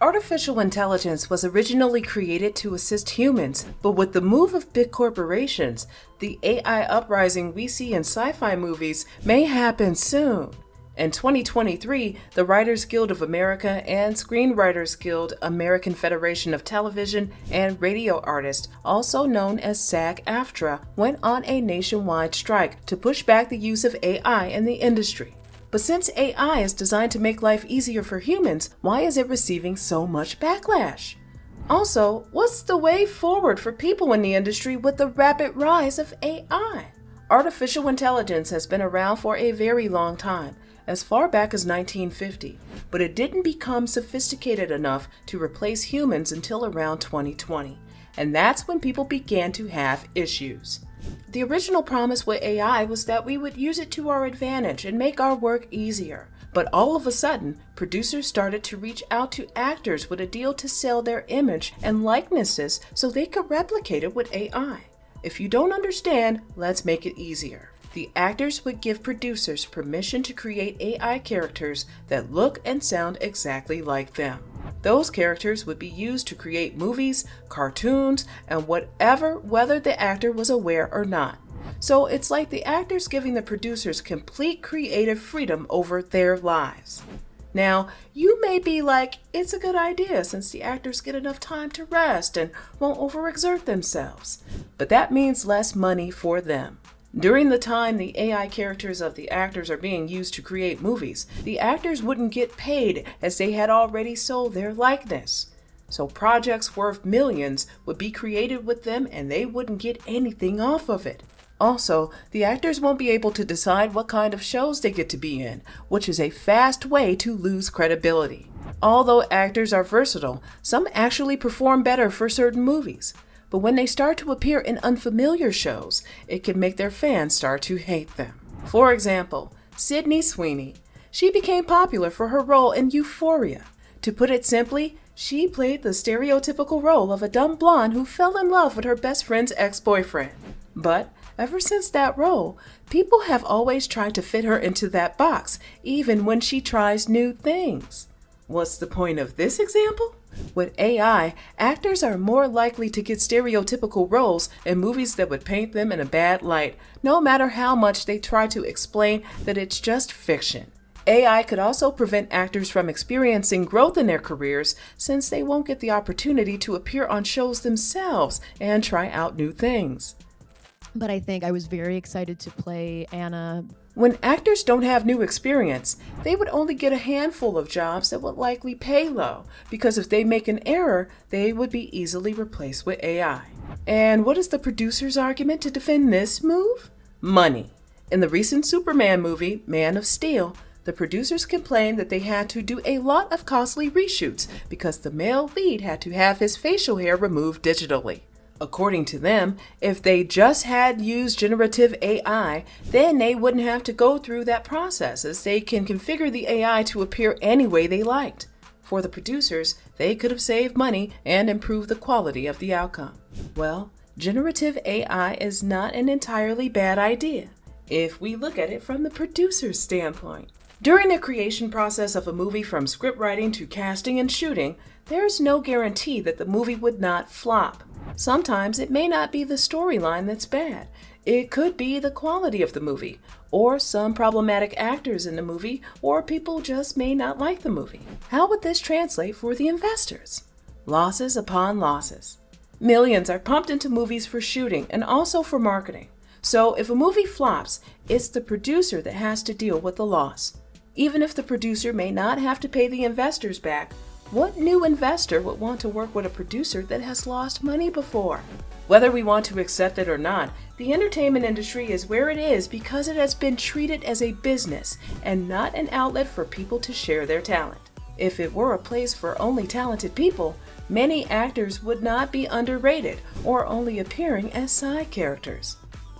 Artificial intelligence was originally created to assist humans, but with the move of big corporations, the AI uprising we see in sci-fi movies may happen soon. In 2023, the Writers Guild of America and Screenwriters Guild American Federation of Television and Radio Artists, also known as SAG-AFTRA, went on a nationwide strike to push back the use of AI in the industry. But since AI is designed to make life easier for humans, why is it receiving so much backlash? Also, what's the way forward for people in the industry with the rapid rise of AI? Artificial intelligence has been around for a very long time, as far back as 1950, but it didn't become sophisticated enough to replace humans until around 2020, and that's when people began to have issues. The original promise with AI was that we would use it to our advantage and make our work easier. But all of a sudden, producers started to reach out to actors with a deal to sell their image and likenesses so they could replicate it with AI. If you don't understand, let's make it easier. The actors would give producers permission to create AI characters that look and sound exactly like them. Those characters would be used to create movies, cartoons, and whatever, whether the actor was aware or not. So it's like the actors giving the producers complete creative freedom over their lives. Now, you may be like, it's a good idea since the actors get enough time to rest and won't overexert themselves. But that means less money for them. During the time the AI characters of the actors are being used to create movies, the actors wouldn't get paid as they had already sold their likeness. So projects worth millions would be created with them and they wouldn't get anything off of it. Also, the actors won't be able to decide what kind of shows they get to be in, which is a fast way to lose credibility. Although actors are versatile, some actually perform better for certain movies. But when they start to appear in unfamiliar shows, it can make their fans start to hate them. For example, Sydney Sweeney. She became popular for her role in Euphoria. To put it simply, she played the stereotypical role of a dumb blonde who fell in love with her best friend's ex-boyfriend. But ever since that role, people have always tried to fit her into that box, even when she tries new things. What's the point of this example? With AI, actors are more likely to get stereotypical roles in movies that would paint them in a bad light, no matter how much they try to explain that it's just fiction. AI could also prevent actors from experiencing growth in their careers since they won't get the opportunity to appear on shows themselves and try out new things. But I think I was very excited to play Anna. When actors don't have new experience, they would only get a handful of jobs that would likely pay low, because if they make an error, they would be easily replaced with AI. And what is the producer's argument to defend this move? Money. In the recent Superman movie, Man of Steel, the producers complained that they had to do a lot of costly reshoots because the male lead had to have his facial hair removed digitally. According to them, if they just had used generative AI, then they wouldn't have to go through that process as they can configure the AI to appear any way they liked. For the producers, they could have saved money and improved the quality of the outcome. Well, generative AI is not an entirely bad idea, if we look at it from the producer's standpoint. During the creation process of a movie, from script writing to casting and shooting, there's no guarantee that the movie would not flop. Sometimes it may not be the storyline that's bad. It could be the quality of the movie, or some problematic actors in the movie, or people just may not like the movie. How would this translate for the investors? Losses upon losses. Millions are pumped into movies for shooting and also for marketing. So if a movie flops, it's the producer that has to deal with the loss. Even if the producer may not have to pay the investors back, what new investor would want to work with a producer that has lost money before? Whether we want to accept it or not, the entertainment industry is where it is because it has been treated as a business and not an outlet for people to share their talent. If it were a place for only talented people, many actors would not be underrated or only appearing as side characters.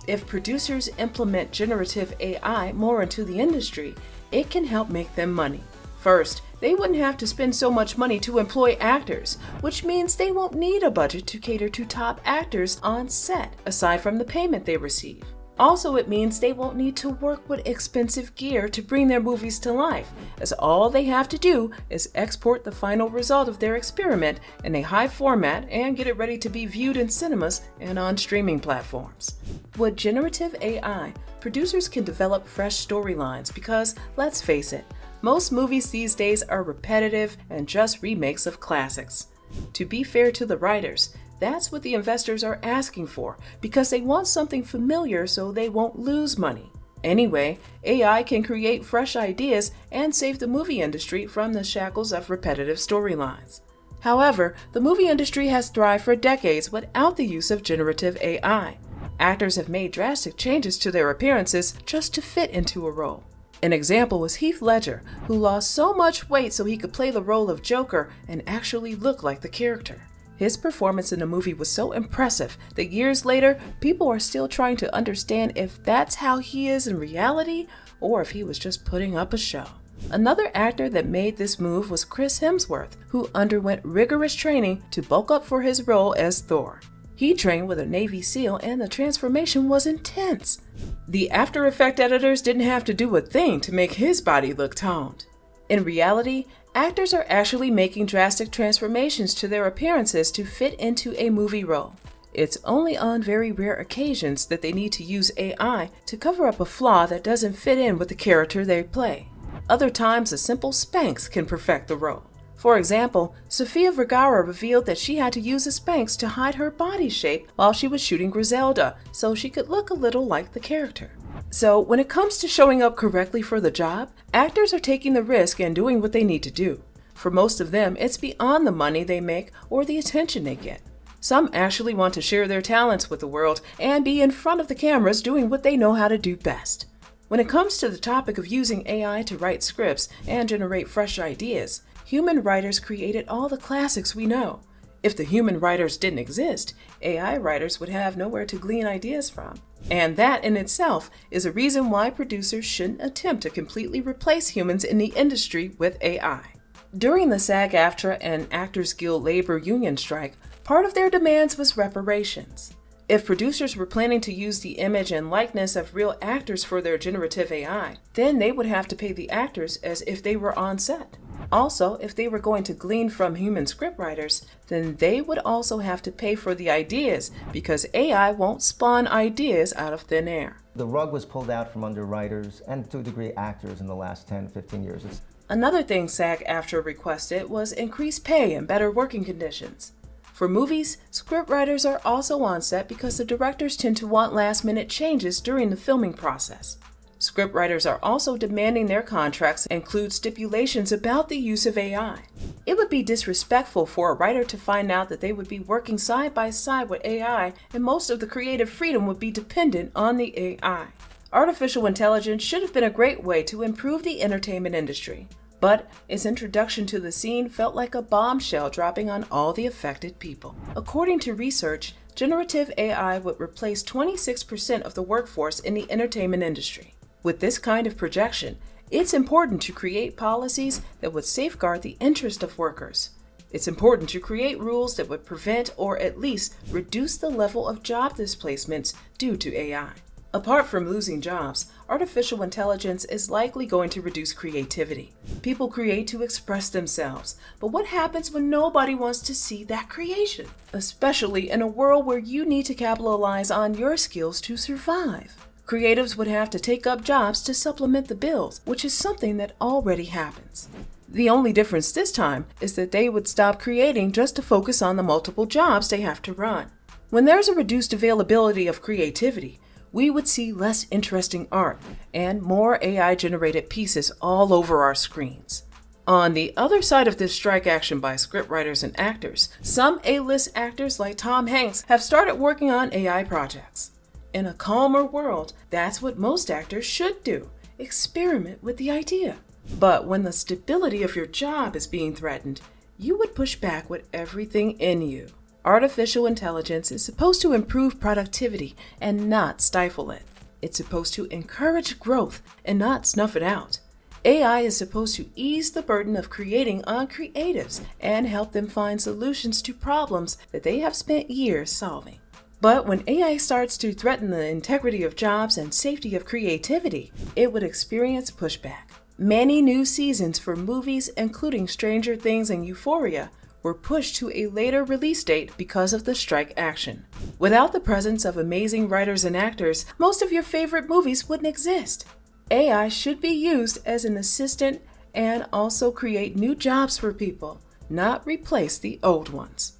If producers implement generative AI more into the industry, it can help make them money. First, they wouldn't have to spend so much money to employ actors, which means they won't need a budget to cater to top actors on set, aside from the payment they receive. Also, it means they won't need to work with expensive gear to bring their movies to life, as all they have to do is export the final result of their experiment in a high format and get it ready to be viewed in cinemas and on streaming platforms. With generative AI, producers can develop fresh storylines because, let's face it, most movies these days are repetitive and just remakes of classics. To be fair to the writers, that's what the investors are asking for because they want something familiar so they won't lose money. Anyway, AI can create fresh ideas and save the movie industry from the shackles of repetitive storylines. However, the movie industry has thrived for decades without the use of generative AI. Actors have made drastic changes to their appearances just to fit into a role. An example was Heath Ledger, who lost so much weight so he could play the role of Joker and actually look like the character. His performance in the movie was so impressive that years later, people are still trying to understand if that's how he is in reality or if he was just putting up a show. Another actor that made this move was Chris Hemsworth, who underwent rigorous training to bulk up for his role as Thor. He trained with a Navy SEAL and the transformation was intense. The After Effects editors didn't have to do a thing to make his body look toned. In reality, actors are actually making drastic transformations to their appearances to fit into a movie role. It's only on very rare occasions that they need to use AI to cover up a flaw that doesn't fit in with the character they play. Other times, a simple Spanx can perfect the role. For example, Sofia Vergara revealed that she had to use a Spanx to hide her body shape while she was shooting Griselda, so she could look a little like the character. So, when it comes to showing up correctly for the job, actors are taking the risk and doing what they need to do. For most of them, it's beyond the money they make or the attention they get. Some actually want to share their talents with the world and be in front of the cameras doing what they know how to do best. When it comes to the topic of using AI to write scripts and generate fresh ideas, human writers created all the classics we know. If the human writers didn't exist, AI writers would have nowhere to glean ideas from. And that in itself is a reason why producers shouldn't attempt to completely replace humans in the industry with AI. During the SAG-AFTRA and Actors Guild labor union strike, part of their demands was reparations. If producers were planning to use the image and likeness of real actors for their generative AI, then they would have to pay the actors as if they were on set. Also, if they were going to glean from human scriptwriters, then they would also have to pay for the ideas because AI won't spawn ideas out of thin air. The rug was pulled out from under writers and to a degree actors in the last 10, 15 years. Another thing SAG-AFTRA requested was increased pay and better working conditions. For movies, scriptwriters are also on set because the directors tend to want last-minute changes during the filming process. Scriptwriters are also demanding their contracts include stipulations about the use of AI. It would be disrespectful for a writer to find out that they would be working side by side with AI and most of the creative freedom would be dependent on the AI. Artificial intelligence should have been a great way to improve the entertainment industry, but its introduction to the scene felt like a bombshell dropping on all the affected people. According to research, generative AI would replace 26% of the workforce in the entertainment industry. With this kind of projection, it's important to create policies that would safeguard the interest of workers. It's important to create rules that would prevent or at least reduce the level of job displacements due to AI. Apart from losing jobs, artificial intelligence is likely going to reduce creativity. People create to express themselves, but what happens when nobody wants to see that creation? Especially in a world where you need to capitalize on your skills to survive. Creatives would have to take up jobs to supplement the bills, which is something that already happens. The only difference this time is that they would stop creating just to focus on the multiple jobs they have to run. When there's a reduced availability of creativity, we would see less interesting art and more AI-generated pieces all over our screens. On the other side of this strike action by scriptwriters and actors, some A-list actors like Tom Hanks have started working on AI projects. In a calmer world, that's what most actors should do. Experiment with the idea. But when the stability of your job is being threatened, you would push back with everything in you. Artificial intelligence is supposed to improve productivity and not stifle it. It's supposed to encourage growth and not snuff it out. AI is supposed to ease the burden of creating on creatives and help them find solutions to problems that they have spent years solving. But when AI starts to threaten the integrity of jobs and safety of creativity, it would experience pushback. Many new seasons for movies, including Stranger Things and Euphoria, were pushed to a later release date because of the strike action. Without the presence of amazing writers and actors, most of your favorite movies wouldn't exist. AI should be used as an assistant and also create new jobs for people, not replace the old ones.